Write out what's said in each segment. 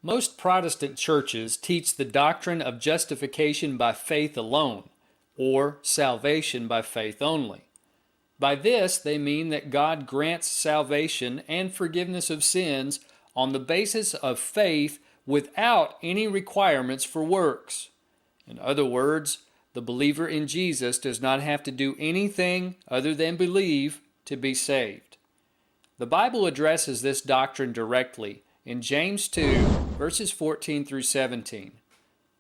Most Protestant churches teach the doctrine of justification by faith alone, or salvation by faith only. By this, they mean that God grants salvation and forgiveness of sins on the basis of faith without any requirements for works. In other words, the believer in Jesus does not have to do anything other than believe to be saved. The Bible addresses this doctrine directly in James 2, verses 14 through 17.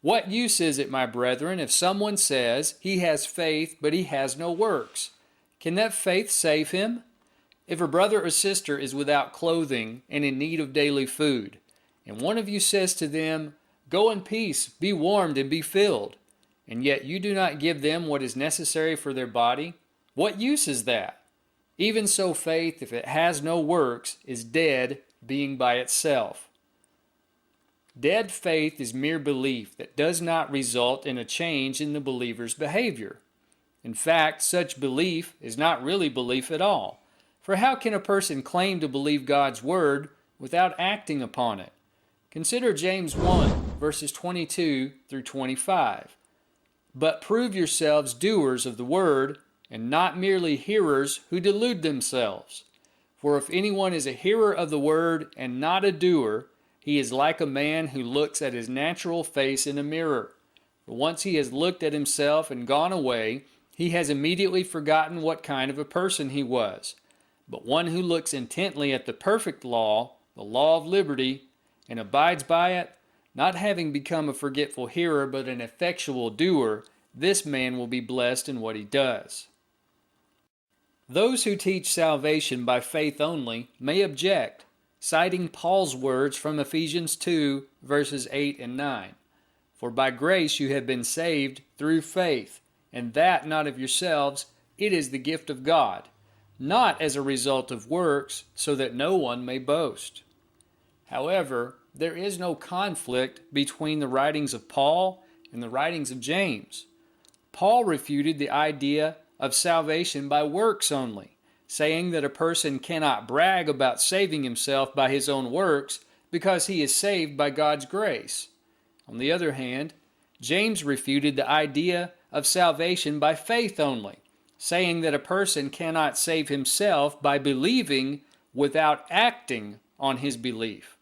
What use is it, my brethren, if someone says he has faith but he has no works? Can that faith save him? If a brother or sister is without clothing and in need of daily food, and one of you says to them, "Go in peace, be warmed and be filled," and yet you do not give them what is necessary for their body, what use is that? Even so, faith, if it has no works, is dead, being by itself. Dead faith is mere belief that does not result in a change in the believer's behavior. In fact, such belief is not really belief at all. For how can a person claim to believe God's word without acting upon it? Consider James 1, verses 22 through 25. But prove yourselves doers of the word, and not merely hearers who delude themselves. For if anyone is a hearer of the word and not a doer, he is like a man who looks at his natural face in a mirror. For once he has looked at himself and gone away, he has immediately forgotten what kind of a person he was. But one who looks intently at the perfect law, the law of liberty, and abides by it, not having become a forgetful hearer but an effectual doer, this man will be blessed in what he does. Those who teach salvation by faith only may object, citing Paul's words from Ephesians 2, verses 8 and 9. For by grace you have been saved through faith, and that not of yourselves, it is the gift of God, not as a result of works, so that no one may boast. However, there is no conflict between the writings of Paul and the writings of James. Paul refuted the idea of salvation by works only, saying that a person cannot brag about saving himself by his own works because he is saved by God's grace. On the other hand, James refuted the idea of salvation by faith only, saying that a person cannot save himself by believing without acting on his belief.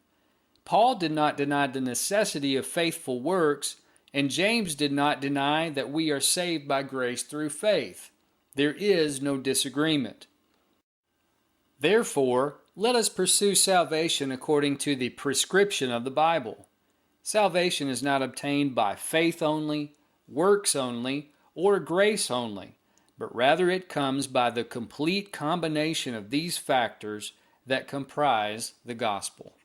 Paul did not deny the necessity of faithful works, and James did not deny that we are saved by grace through faith. There is no disagreement. Therefore, let us pursue salvation according to the prescription of the Bible. Salvation is not obtained by faith only, works only, or grace only, but rather it comes by the complete combination of these factors that comprise the gospel.